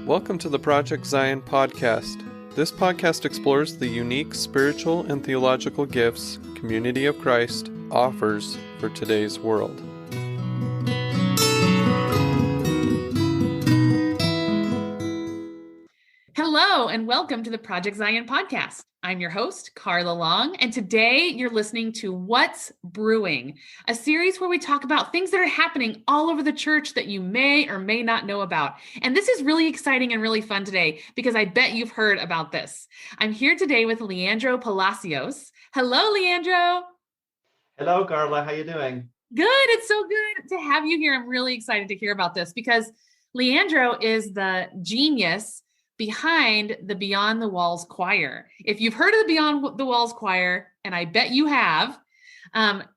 Welcome to the Project Zion podcast. This podcast explores the unique spiritual and theological gifts Community of Christ offers for today's world. Hello, and welcome to the Project Zion podcast. I'm your host, Carla Long, and today you're listening to What's Brewing, a series where we talk about things that are happening all over the church that you may or may not know about. And this is really exciting and really fun today because I bet you've heard about this. I'm here today with Leandro Palacios. Hello, Leandro. Hello, Carla. How you doing? Good. It's so good to have you here. I'm really excited to hear about this because Leandro is the genius behind the Beyond the Walls Choir. If you've heard of the Beyond the Walls Choir, and I bet you have,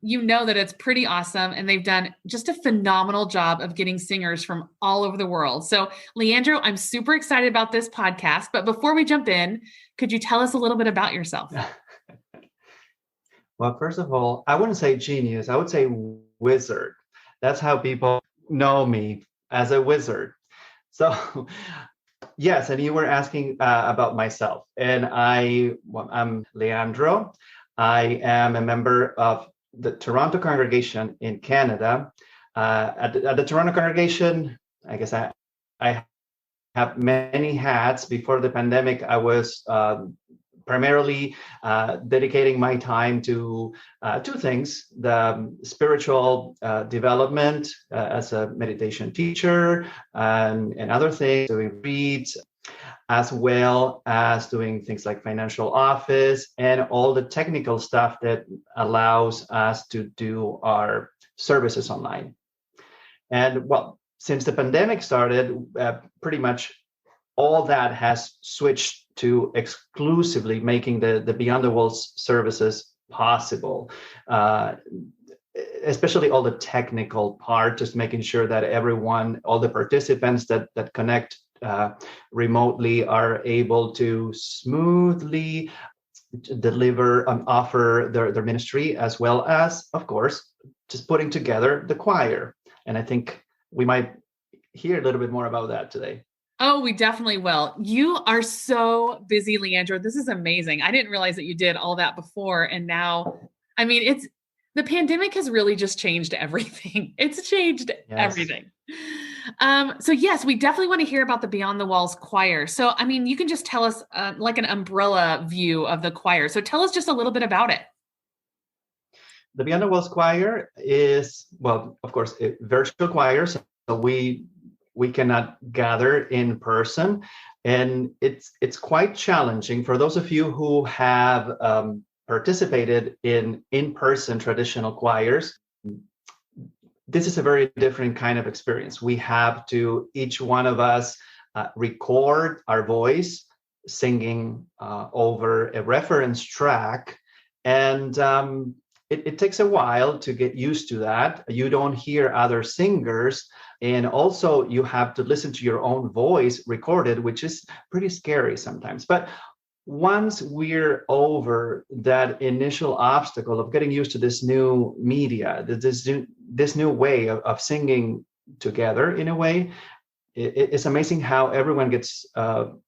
you know that it's pretty awesome. And they've done just a phenomenal job of getting singers from all over the world. So Leandro, I'm super excited about this podcast. But before we jump in, could you tell us a little bit about yourself? Well, first of all, I wouldn't say genius. I would say wizard. That's how people know me, as a wizard. So yes, and you were asking about myself, and I'm Leandro. I am a member of the Toronto congregation in Canada. At the Toronto congregation, I guess I have many hats. Before the pandemic, I was primarily dedicating my time to two things: the spiritual development as a meditation teacher and other things, doing reads, as well as doing things like financial office and all the technical stuff that allows us to do our services online. And well, since the pandemic started, pretty much all that has switched to exclusively making the Beyond the Walls services possible, especially all the technical part, just making sure that everyone, all the participants that connect remotely are able to smoothly deliver and offer their ministry, as well as, of course, just putting together the choir. And I think we might hear a little bit more about that today. Oh, we definitely will. You are so busy, Leandro. This is amazing. I didn't realize that you did all that before. And now, I mean, the pandemic has really just changed everything. It's changed everything. So yes, we definitely want to hear about the Beyond the Walls Choir. So, I mean, you can just tell us like an umbrella view of the choir. So tell us just a little bit about it. The Beyond the Walls Choir is, well, of course, a virtual choir. So we cannot gather in person, and it's quite challenging for those of you who have participated in-person traditional choirs. This is a very different kind of experience. We have to, each one of us, record our voice singing over a reference track, and it takes a while to get used to that. You don't hear other singers, and also you have to listen to your own voice recorded, which is pretty scary sometimes. But once we're over that initial obstacle of getting used to this new media, this new way of singing together in a way, it's amazing how everyone gets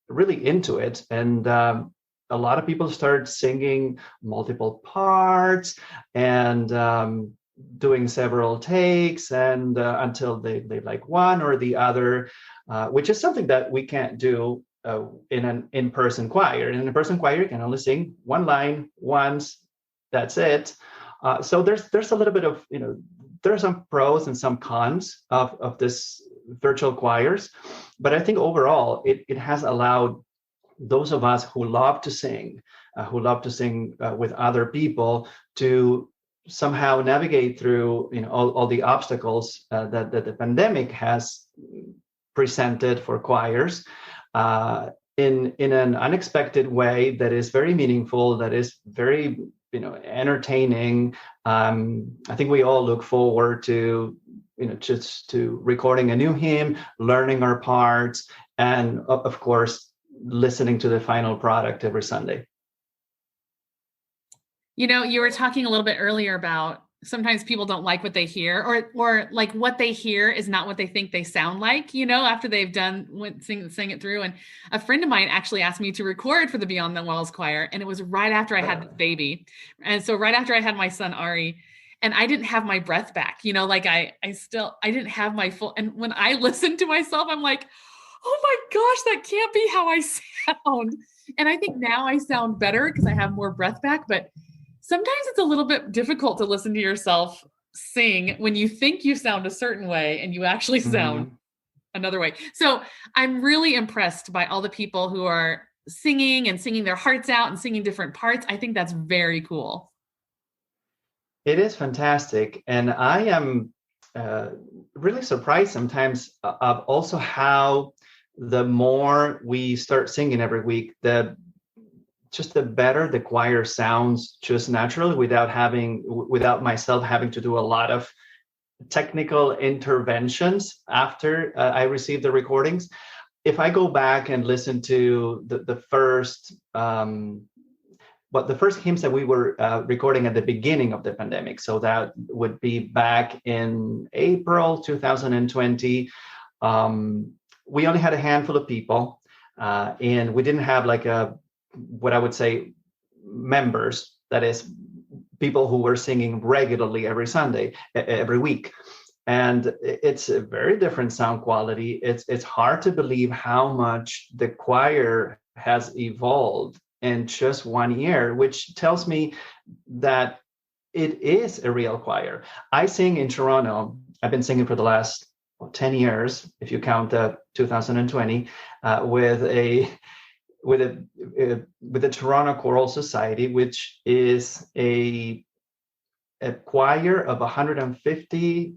really into it. And a lot of people start singing multiple parts and doing several takes, and until they like one or the other, which is something that we can't do in an in-person choir. In an in-person choir, you can only sing one line once. That's it. So there's a little bit of, there are some pros and some cons of this virtual choirs, but I think overall it has allowed those of us who love to sing with other people to somehow navigate through all the obstacles that the pandemic has presented for choirs in an unexpected way that is very meaningful, that is very entertaining. I think we all look forward to just to recording a new hymn, learning our parts, and of course listening to the final product every Sunday. You were talking a little bit earlier about sometimes people don't like what they hear, or like what they hear is not what they think they sound like, after they've sing it through. And a friend of mine actually asked me to record for the Beyond the Walls choir. And it was right after I had this baby. And so right after I had my son, Ari, and I didn't have my breath back, like I didn't have my full, and when I listened to myself, I'm like, oh my gosh, that can't be how I sound. And I think now I sound better because I have more breath back, but sometimes it's a little bit difficult to listen to yourself sing when you think you sound a certain way and you actually sound another way. So I'm really impressed by all the people who are singing their hearts out and singing different parts. I think that's very cool. It is fantastic. And I am really surprised sometimes of also how the more we start singing every week, the better the choir sounds just naturally without myself having to do a lot of technical interventions after I receive the recordings. If I go back and listen to the first hymns that we were recording at the beginning of the pandemic, so that would be back in April 2020, we only had a handful of people, and we didn't have like what I would say members, that is people who were singing regularly every Sunday, every week. And it's a very different sound quality. It's hard to believe how much the choir has evolved in just 1 year, which tells me that it is a real choir. I sing in Toronto. I've been singing for the last 10 years, if you count 2020, with the Toronto Choral Society, which is a choir of 150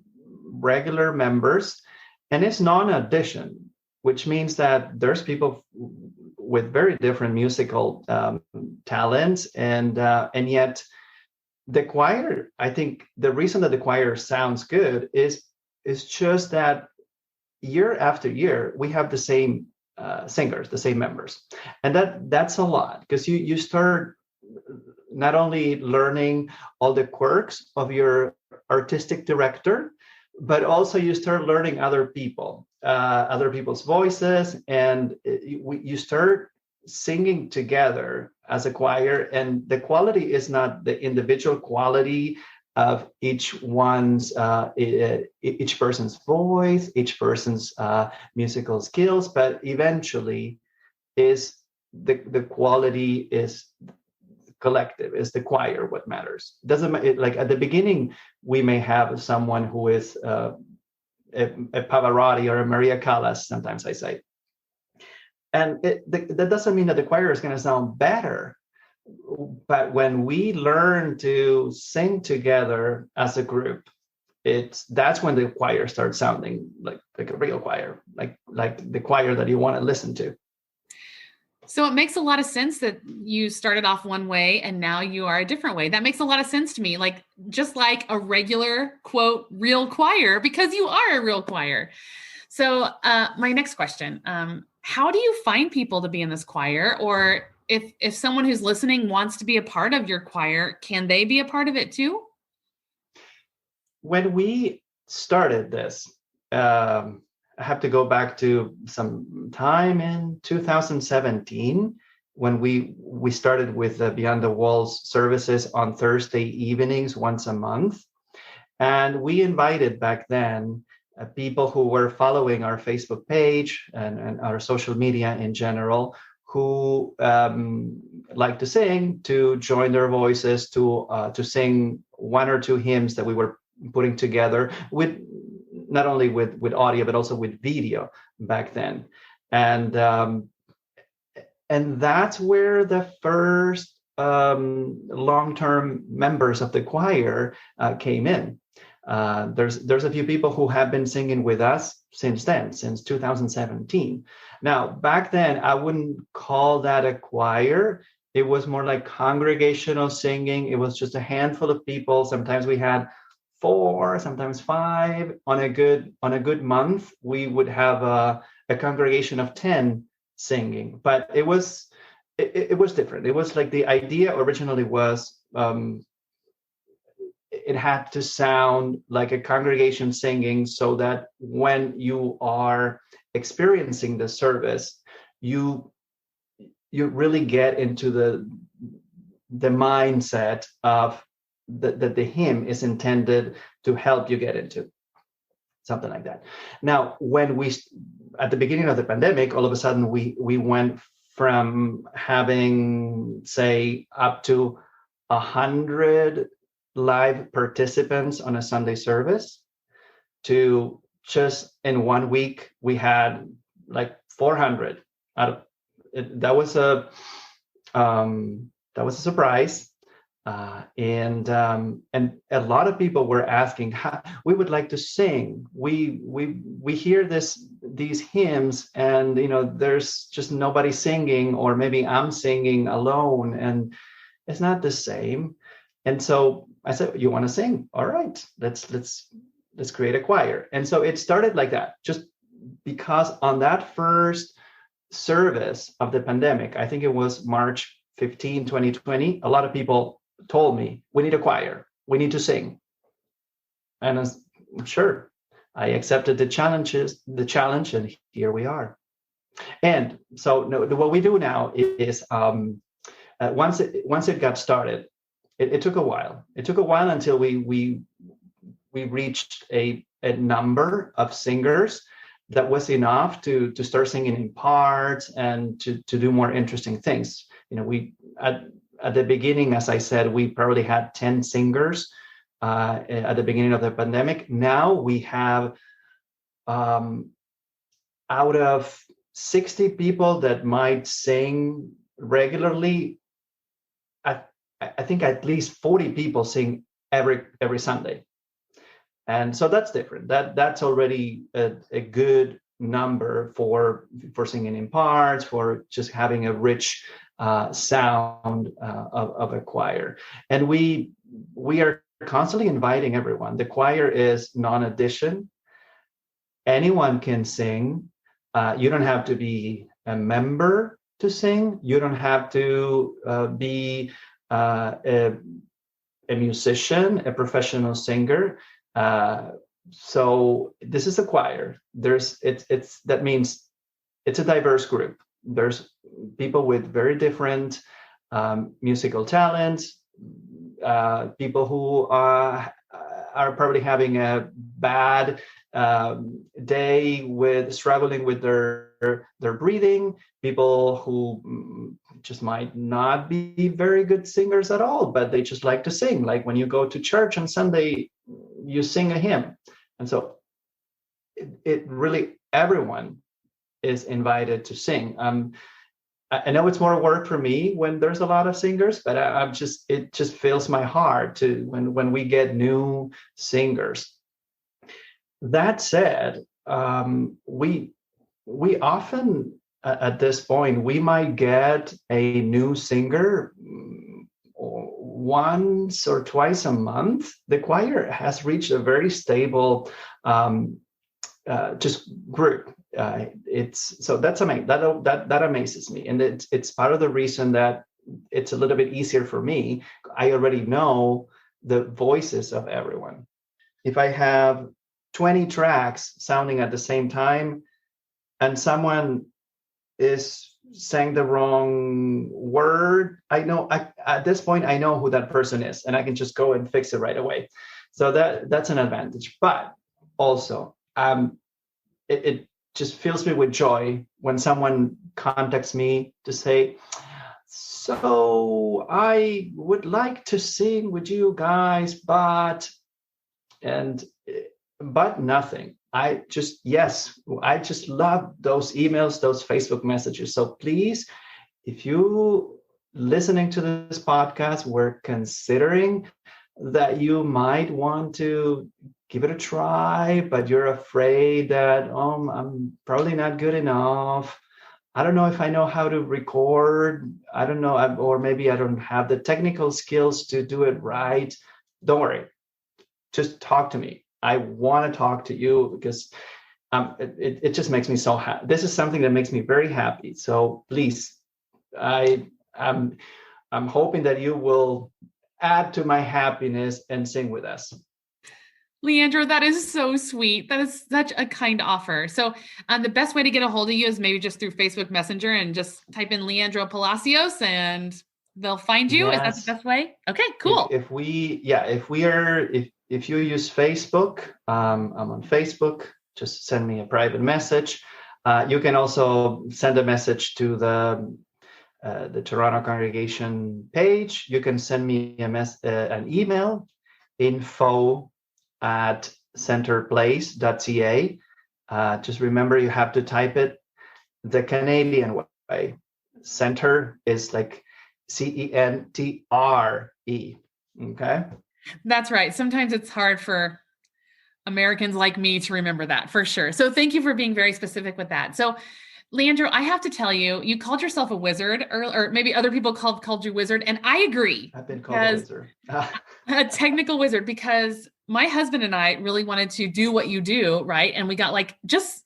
regular members, and it's non-audition, which means that there's people with very different musical talents, and yet the choir, I think the reason that the choir sounds good is just that year after year we have the same singers, the same members, and that's a lot, because you start not only learning all the quirks of your artistic director, but also you start learning other people's voices, and you start singing together as a choir. And the quality is not the individual quality of each person's voice, each person's musical skills, but eventually is the quality is collective, is the choir what matters. Like at the beginning, we may have someone who is a Pavarotti or a Maria Callas, sometimes I say. And that doesn't mean that the choir is going to sound better. But when we learn to sing together as a group, that's when the choir starts sounding like a real choir, like the choir that you want to listen to. So it makes a lot of sense that you started off one way and now you are a different way. That makes a lot of sense to me. Like, just like a regular, quote, real choir, because you are a real choir. So my next question, how do you find people to be in this choir? Or if someone who's listening wants to be a part of your choir, can they be a part of it too? When we started this, I have to go back to some time in 2017 when we started with the Beyond the Walls services on Thursday evenings once a month. And we invited back then people who were following our Facebook page and our social media in general, who like to sing, to join their voices, to sing one or two hymns that we were putting together with not only with audio, but also with video back then. And that's where the first long-term members of the choir came in. There's a few people who have been singing with us since 2017. Now, back then, I wouldn't call that a choir. It was more like congregational singing. It was just a handful of people. Sometimes we had 4, sometimes 5. On a good month, we would have a congregation of 10 singing. But it was different. It was like the idea originally was it had to sound like a congregation singing, so that when you are experiencing the service, you really get into the mindset of that the hymn is intended to help you get into, something like that. Now, when we, at the beginning of the pandemic, all of a sudden we went from having, say, up to 100 live participants on a Sunday service to just in 1 week we had like 400. That was a surprise. And a lot of people were asking, we would like to sing. We hear these hymns, and there's just nobody singing, or maybe I'm singing alone, and it's not the same. And so I said, you want to sing? All right, let's create a choir. And so it started like that, just because on that first service of the pandemic, I think it was March 15, 2020, a lot of people told me, we need a choir, we need to sing. And I'm sure I accepted the challenge, and here we are. And so what we do now is once it got started, it took a while. It took a while until we reached a number of singers that was enough to start singing in parts and to do more interesting things. We at the beginning, as I said, we probably had 10 singers at the beginning of the pandemic. Now we have out of 60 people that might sing regularly, I think at least 40 people sing every Sunday. And so that's different. That's already a good number for singing in parts, for just having a rich sound of a choir. And we are constantly inviting everyone. The choir is non-addition. Anyone can sing. You don't have to be a member to sing. You don't have to be a musician, a professional singer. So this is a choir. That means it's a diverse group. There's people with very different musical talents, people who are probably having a bad day struggling with their breathing, people who just might not be very good singers at all, but they just like to sing. Like when you go to church on Sunday, you sing a hymn. And so it really, everyone is invited to sing. I know it's more work for me when there's a lot of singers, but it just fills my heart to when we get new singers. That said, we often at this point we might get a new singer once or twice a month. The choir has reached a very stable just group. That amazes me, and it's part of the reason that it's a little bit easier for me. I already know the voices of everyone. If I have 20 tracks sounding at the same time, and someone is saying the wrong word, I know at this point I know who that person is, and I can just go and fix it right away. So that's an advantage. But also, it just fills me with joy when someone contacts me to say, so I would like to sing with you guys, but nothing. I just love those emails, those Facebook messages. So please, if you listening to this podcast, we're considering that you might want to give it a try, but you're afraid that, I'm probably not good enough. I don't know if I know how to record. I don't know, or maybe I don't have the technical skills to do it right. Don't worry. Just talk to me. I want to talk to you because it just makes me so happy. This is something that makes me very happy. So please, I'm hoping that you will add to my happiness and sing with us. Leandro, that is so sweet. That is such a kind offer. So the best way to get a hold of you is maybe just through Facebook Messenger and just type in Leandro Palacios and they'll find you. Yes. Is that the best way? Okay, cool. If you use Facebook, I'm on Facebook, just send me a private message. You can also send a message to the Toronto congregation page. You can send me an email, info@centerplace.ca. Just remember, you have to type it the Canadian way. Center is like CENTRE. Okay. That's right. Sometimes it's hard for Americans like me to remember that, for sure. So thank you for being very specific with that. So Leandro, I have to tell you, you called yourself a wizard, or maybe other people called you wizard. And I agree. I've been called a wizard. A technical wizard, because my husband and I really wanted to do what you do, right? And we got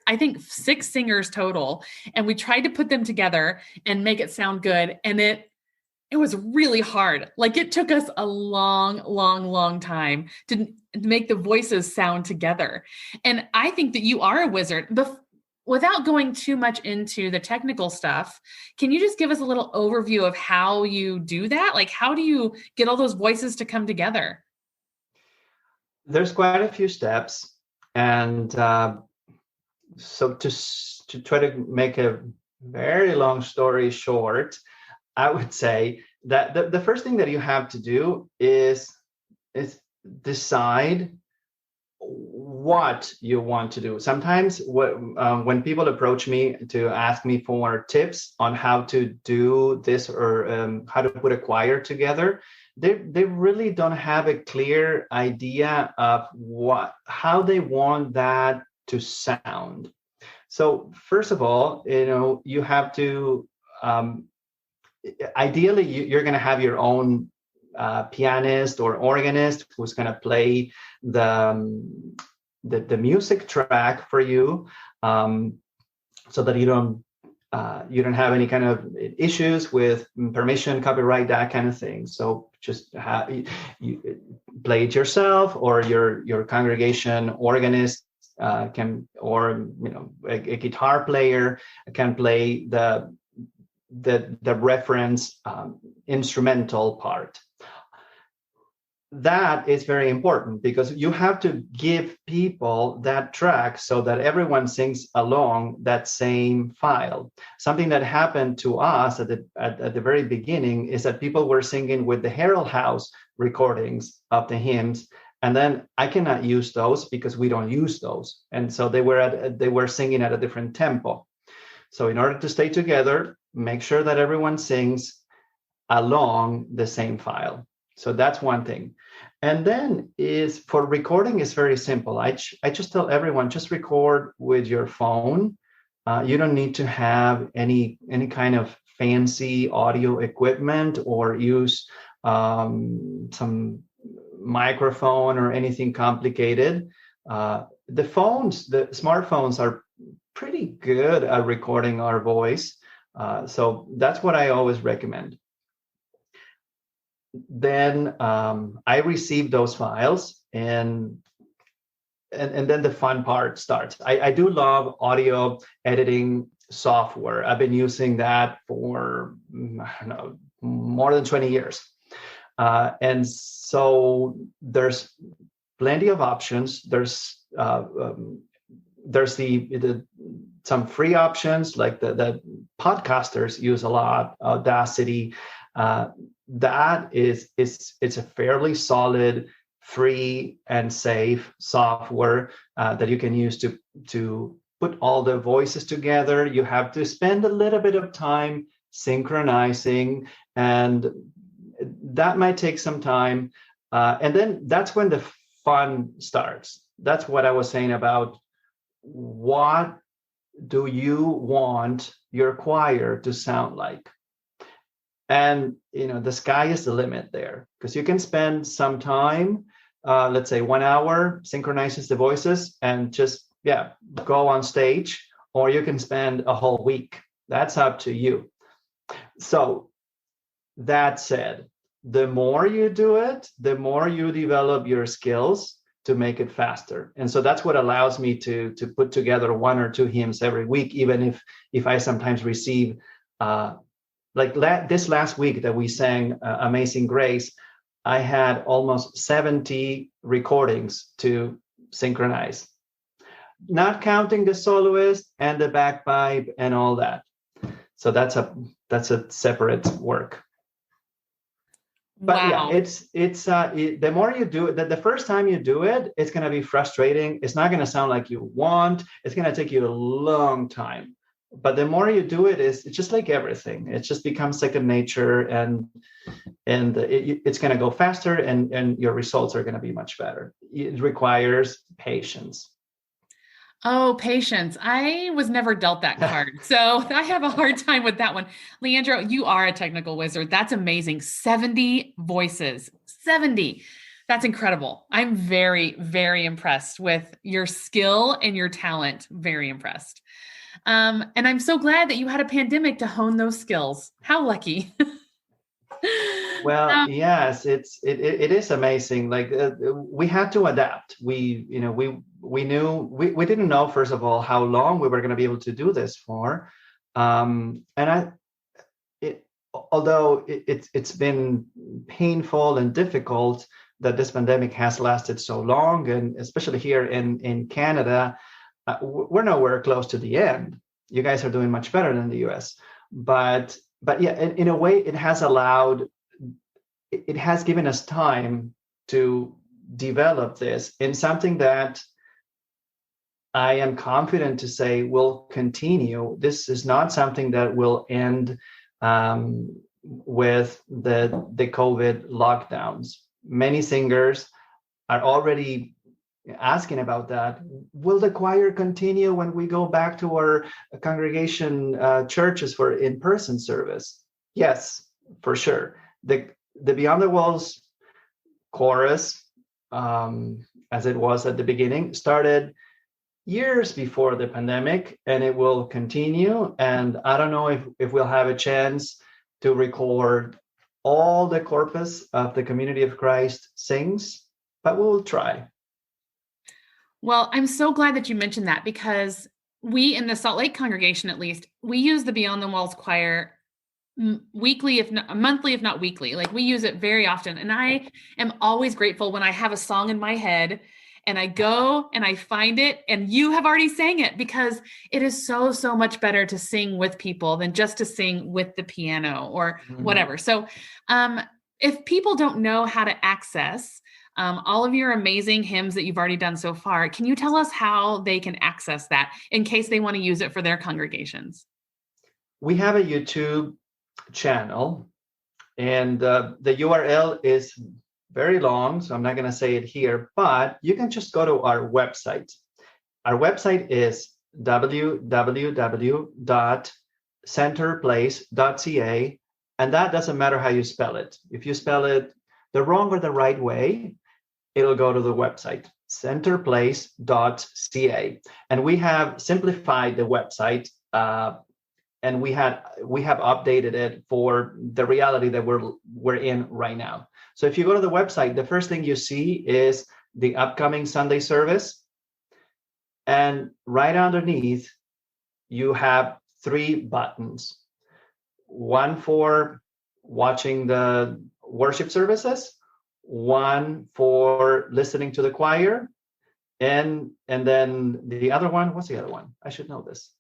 I think 6 singers total. And we tried to put them together and make it sound good. And it was really hard. It took us a long time to make the voices sound together. And I think that you are a wizard. Without going too much into the technical stuff, can you just give us a little overview of how you do that? How do you get all those voices to come together? There's quite a few steps. And so to try to make a very long story short, I would say that the first thing that you have to do is decide what you want to do. Sometimes when people approach me to ask me for tips on how to do this or how to put a choir together, they really don't have a clear idea of how they want that to sound. So first of all, you have to ideally you're going to have your own pianist or organist who's going to play the music track for you, so that you don't have any kind of issues with permission, copyright, that kind of thing. So just you play it yourself, or your congregation organist can, or a guitar player can play the reference instrumental part. That is very important, because you have to give people that track so that everyone sings along that same file. Something that happened to us at the very beginning is that people were singing with the Herald House recordings of the hymns, and then I cannot use those because we don't use those. And so they were singing at a different tempo. So in order to stay together, make sure that everyone sings along the same file. So that's one thing. And then for recording is very simple. I just tell everyone, just record with your phone. You don't need to have any kind of fancy audio equipment or use some microphone or anything complicated. The smartphones are pretty good at recording our voice. So that's what I always recommend. Then I receive those files, and then the fun part starts. I do love audio editing software. I've been using that for more than 20 years. And so there's plenty of options. There's some free options, like the podcasters use a lot, Audacity. That it's a fairly solid, free and safe software that you can use to put all the voices together. You have to spend a little bit of time synchronizing, and that might take some time. And then that's when the fun starts. That's what I was saying about what do you want your choir to sound like? And, the sky is the limit there, because you can spend some time, let's say 1 hour, synchronizes the voices and just, go on stage, or you can spend a whole week. That's up to you. So that said, the more you do it, the more you develop your skills to make it faster. And so that's what allows me to put together 1 or 2 hymns every week, even if I sometimes receive, this last week that we sang Amazing Grace, I had almost 70 recordings to synchronize, not counting the soloist and the bagpipe and all that. So that's a separate work. But wow. yeah, the more you do it, the first time you do it, it's going to be frustrating. It's not going to sound like you want. It's going to take you a long time. But the more you do it, it's just like everything. It just becomes second nature, and it's going to go faster, and your results are going to be much better. It requires patience. Oh, patience. I was never dealt that card. So I have a hard time with that one. Leandro, you are a technical wizard. That's amazing. 70 voices, 70. That's incredible. I'm very, very impressed with your skill and your talent. Very impressed. And I'm so glad that you had a pandemic to hone those skills. How lucky. Well, yes, it is amazing. Like we had to adapt. We didn't know, first of all, how long we were going to be able to do this for. Although it's been painful and difficult that this pandemic has lasted so long, and especially here in Canada, we're nowhere close to the end. You guys are doing much better than the US, but yeah, in a way, it has given us time to develop this in something that I am confident to say will continue. This is not something that will end with the COVID lockdowns. Many singers are already asking about that. Will the choir continue when we go back to our congregation churches for in-person service? Yes, for sure. The Beyond the Walls chorus, as it was at the beginning, started years before the pandemic, and it will continue. And I don't know if we'll have a chance to record all the corpus of the Community of Christ sings, but we'll try. Well, I'm so glad that you mentioned that, because we in the Salt Lake congregation, at least, we use the Beyond the Walls choir weekly, if not monthly, if not weekly. Like, we use it very often. And I am always grateful when I have a song in my head and I go and I find it and you have already sang it, because it is so, so much better to sing with people than just to sing with the piano or whatever. So if people don't know how to access all of your amazing hymns that you've already done so far, can you tell us how they can access that in case they want to use it for their congregations? We have a YouTube channel, and the URL is very long, so I'm not going to say it here, but you can just go to our website. Our website is www.centerplace.ca, and that doesn't matter how you spell it. If you spell it the wrong or the right way, it'll go to the website, centerplace.ca. And we have simplified the website, and we have updated it for the reality that we're in right now. So if you go to the website, the first thing you see is the upcoming Sunday service. And right underneath, you have 3 buttons. One for watching the worship services, one for listening to the choir, and then the other one, what's the other one? I should know this.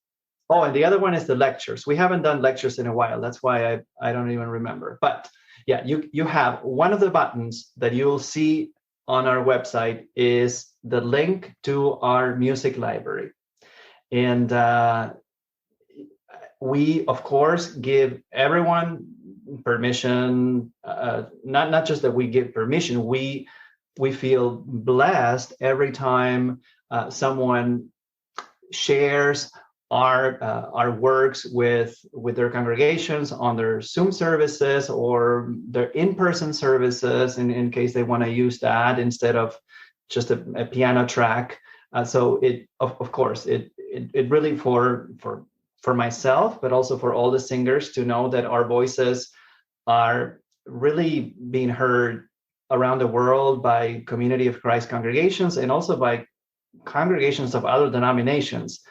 Oh, and the other one is the lectures. We haven't done lectures in a while. That's why I don't even remember. But yeah, you have one of the buttons that you'll see on our website is the link to our music library. And we, of course, give everyone permission. Not just that we give permission. We feel blessed every time someone shares our works with their congregations on their Zoom services or their in-person services, in case they want to use that instead of just a piano track. So it, of course, it really for myself, but also for all the singers to know that our voices are really being heard around the world by Community of Christ congregations and also by congregations of other denominations.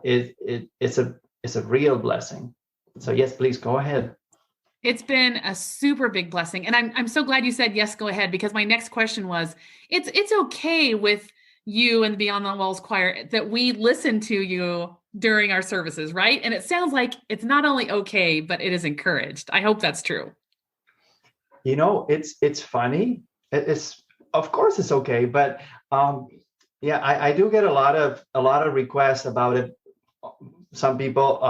It's a real blessing. So yes, please go ahead. It's been a super big blessing. And I'm so glad you said, yes, go ahead, because my next question was, it's okay with you and the Beyond the Walls choir that we listen to you during our services, right? And it sounds like it's not only okay, but it is encouraged. I hope that's true. It's funny. It's, of course it's okay, but yeah, I do get a lot of requests about it. Some people,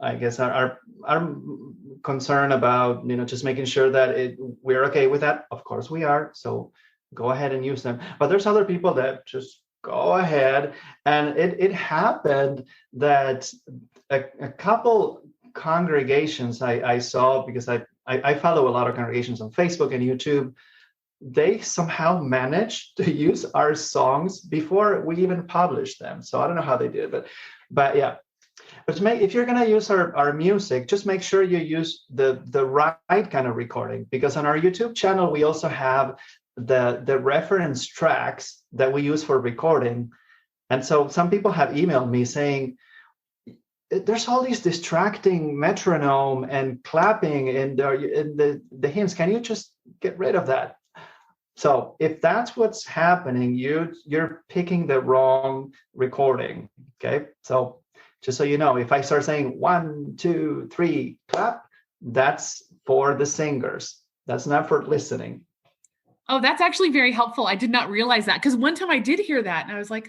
I guess, are concerned about just making sure that we're okay with that. Of course we are. So go ahead and use them. But there's other people that just go ahead, and it happened that a couple congregations I saw, because I follow a lot of congregations on Facebook and YouTube. They somehow managed to use our songs before we even published them. So I don't know how they did it, but yeah. But if you're going to use our music, just make sure you use the right kind of recording, because on our YouTube channel, we also have the reference tracks that we use for recording. And so some people have emailed me saying, there's all these distracting metronome and clapping in the hymns. Can you just get rid of that? So if that's what's happening, you're picking the wrong recording. Okay. So just so you know, if I start saying 1, 2, 3, clap, that's for the singers. That's not for listening. Oh, that's actually very helpful. I did not realize that, because one time I did hear that and I was like,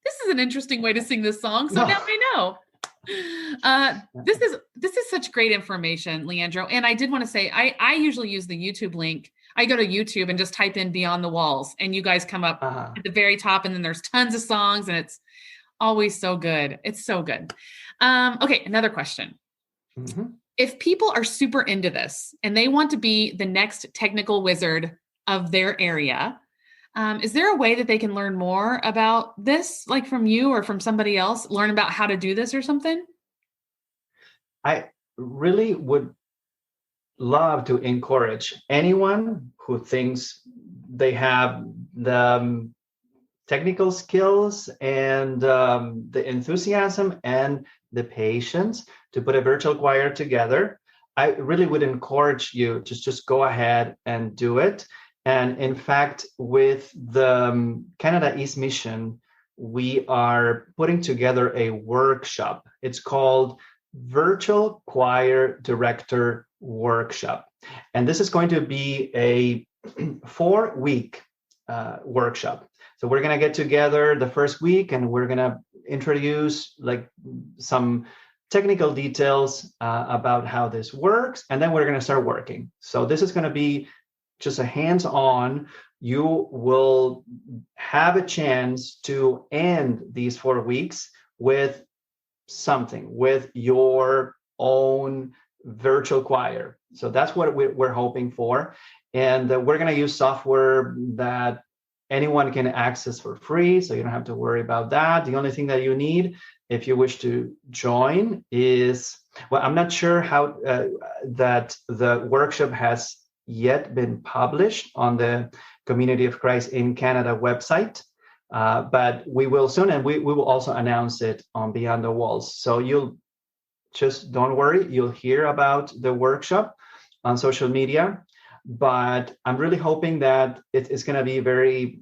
this is an interesting way to sing this song. So now I know. This is such great information, Leandro. And I did want to say, I usually use the YouTube link. I go to YouTube and just type in Beyond the Walls, and you guys come up at the very top, and then there's tons of songs, and it's always so good. It's so good. Okay, another question. Mm-hmm. If people are super into this and they want to be the next technical wizard of their area, is there a way that they can learn more about this, like from you or from somebody else, learn about how to do this or something? I really would love to encourage anyone who thinks they have the technical skills and the enthusiasm and the patience to put a virtual choir together. I really would encourage you to just go ahead and do it. And in fact, with the Canada East Mission, we are putting together a workshop. It's called Virtual Choir Director Workshop. And this is going to be a 4-week workshop. So we're going to get together the first week, and we're going to introduce like some technical details about how this works. And then we're going to start working. So this is going to be just a hands-on. You will have a chance to end these 4 weeks with something, with your own virtual choir. So that's what we're hoping for. And we're going to use software that anyone can access for free, so you don't have to worry about that. The only thing that you need, if you wish to join, is, well, I'm not sure how that the workshop has yet been published on the Community of Christ in Canada website, but we will soon, and we will also announce it on Beyond the Walls. So you'll just don't worry, you'll hear about the workshop on social media. But I'm really hoping that it's going to be very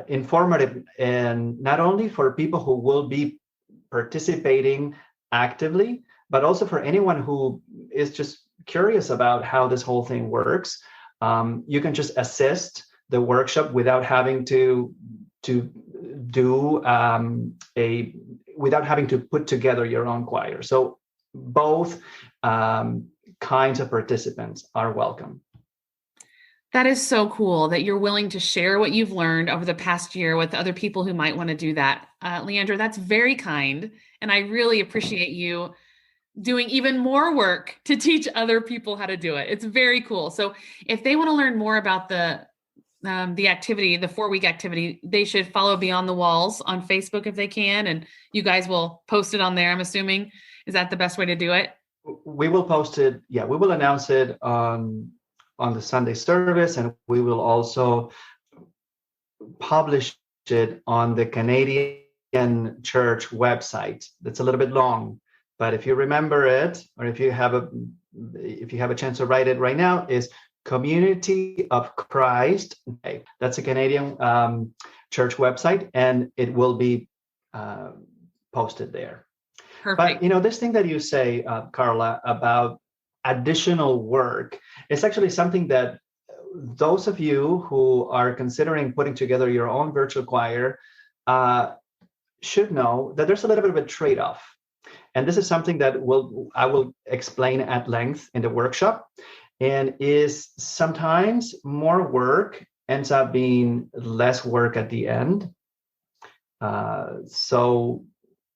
informative, and not only for people who will be participating actively, but also for anyone who is just curious about how this whole thing works. You can just assist the workshop without having to do without having to put together your own choir. So both kinds of participants are welcome. That is so cool that you're willing to share what you've learned over the past year with other people who might want to do that. Leandro, that's very kind. And I really appreciate you doing even more work to teach other people how to do it. It's very cool. So if they want to learn more about the activity, the 4-week activity, they should follow Beyond the Walls on Facebook if they can. And you guys will post it on there, I'm assuming. Is that the best way to do it? we will post it. Yeah, we will announce it on the Sunday service, and we will also publish it on the Canadian church website. That's a little bit long, but if you remember it, or if you have a chance to write it right now, is Community of Christ. Okay. That's a Canadian church website, and it will be posted there. Perfect. But this thing that you say, Carla, about additional work, it's actually something that those of you who are considering putting together your own virtual choir should know that there's a little bit of a trade-off. And this is something that I will explain at length in the workshop, and is sometimes more work ends up being less work at the end.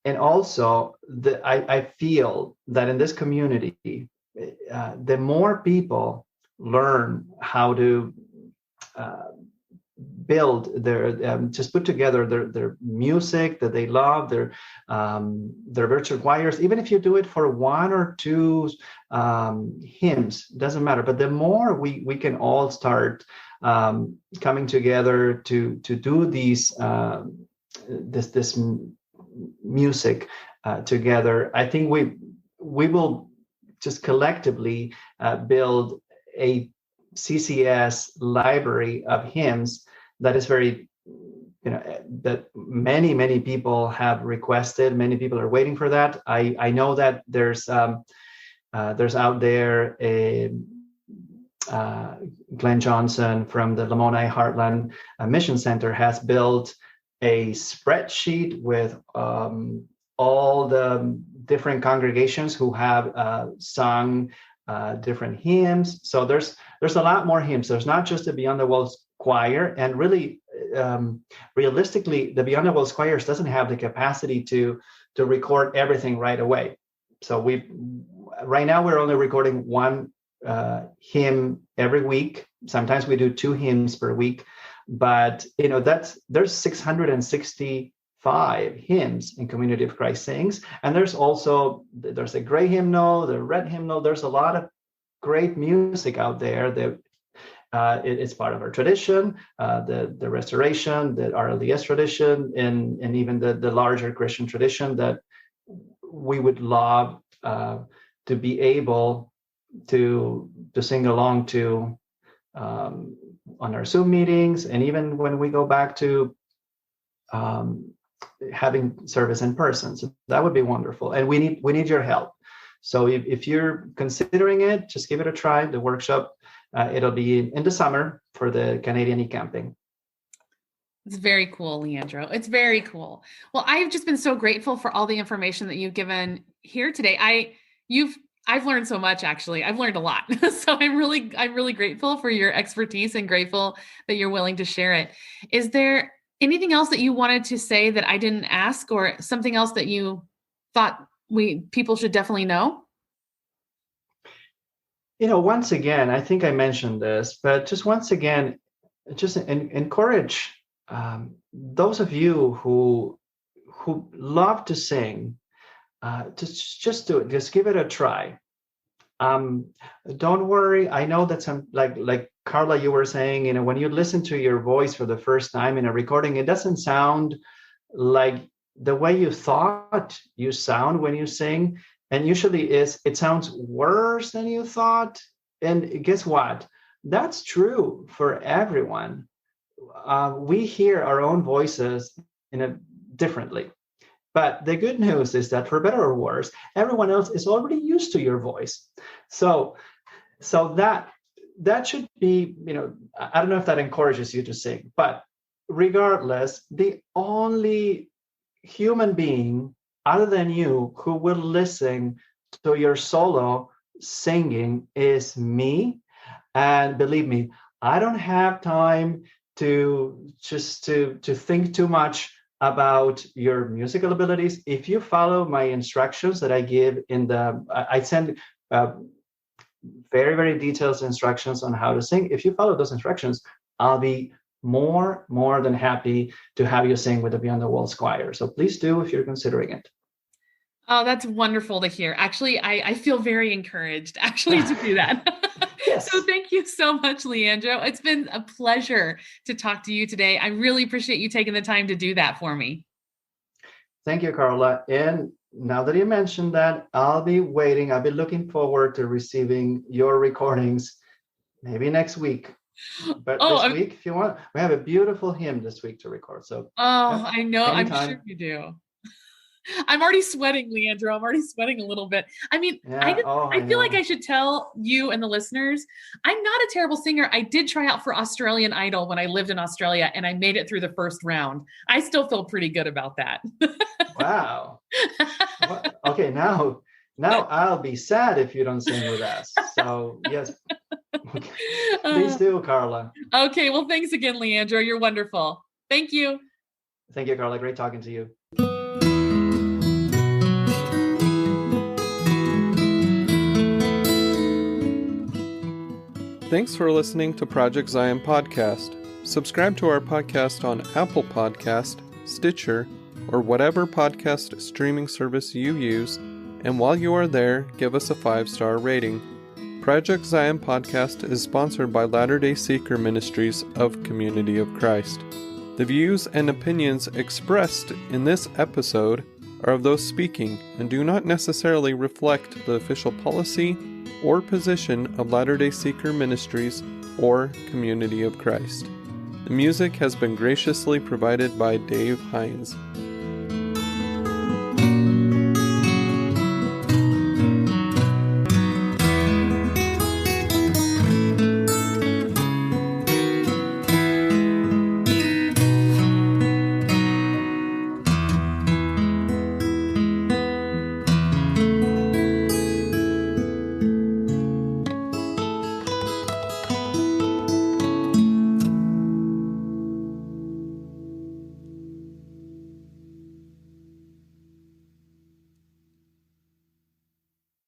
And also, I feel that in this community, the more people learn how to build just put together their music that they love, their virtual choirs, even if you do it for one or two hymns, doesn't matter. But the more we can all start coming together to do these this music together, I think we will just collectively build a CCS library of hymns that is very, that many people have requested. Many people are waiting for that. I know that there's out there Glenn Johnson from the Lamoni Heartland Mission Center has built a spreadsheet with all the different congregations who have sung different hymns. So there's a lot more hymns. There's not just the Beyond the Walls choir, and really realistically, the Beyond the Walls choirs doesn't have the capacity to record everything right away. So right now we're only recording one hymn every week. Sometimes we do 2 hymns per week, but there's 665 hymns in Community of Christ Sings, and there's a gray hymnal, the red hymnal. There's a lot of great music out there that it's part of our tradition, the Restoration, the RLDS tradition, and even the larger Christian tradition that we would love to be able to sing along to on our Zoom meetings, and even when we go back to having service in person. So that would be wonderful, and we need your help. So if you're considering it, just give it a try. The workshop, it'll be in the summer for the Canadian e-camping. It's very cool, Leandro. It's very cool. Well, I've just been so grateful for all the information that you've given here today. I've learned so much, actually. I've learned a lot. So I'm really grateful for your expertise and grateful that you're willing to share it. Is there anything else that you wanted to say that I didn't ask, or something else that you thought people should definitely know? Once again, I think I mentioned this, but just once again, just encourage those of you who love to sing, just do it. Just give it a try. Don't worry. I know that some, like Carla, you were saying, when you listen to your voice for the first time in a recording, it doesn't sound like the way you thought you sound when you sing. And usually it sounds worse than you thought. And guess what? That's true for everyone. We hear our own voices differently. But the good news is that, for better or worse, everyone else is already used to your voice. So that should be, I don't know if that encourages you to sing, but regardless, the only human being other than you who will listen to your solo singing is me. And believe me, I don't have time to think too much about your musical abilities. If you follow my instructions that I give I send very, very detailed instructions on how to sing. If you follow those instructions, I'll be more than happy to have you sing with the Beyond the Walls choir. So please do, if you're considering it. Oh, that's wonderful to hear. Actually, I feel very encouraged actually to do that. Yes. So thank you so much, Leandro. It's been a pleasure to talk to you today. I really appreciate you taking the time to do that for me. Thank you, Carla. And now that you mentioned that, I'll be waiting. I'll be looking forward to receiving your recordings maybe next week. But this week, if you want, we have a beautiful hymn this week to record. So, I know. anytime. I'm sure you do. I'm already sweating, Leandro. I'm already sweating a little bit. I mean, Yeah. I feel like I should tell you and the listeners, I'm not a terrible singer. I did try out for Australian Idol when I lived in Australia, and I made it through the first round. I still feel pretty good about that. Wow. Okay, now I'll be sad if you don't sing with us. So yes, okay. Please do, Carla. Okay, well, thanks again, Leandro. You're wonderful. Thank you. Thank you, Carla. Great talking to you. Thanks for listening to Project Zion Podcast. Subscribe to our podcast on Apple Podcast, Stitcher, or whatever podcast streaming service you use, and while you are there, give us a 5-star rating. Project Zion Podcast is sponsored by Latter-day Seeker Ministries of Community of Christ. The views and opinions expressed in this episode are of those speaking and do not necessarily reflect the official policy or position of Latter-day Seeker Ministries or Community of Christ. The music has been graciously provided by Dave Hines.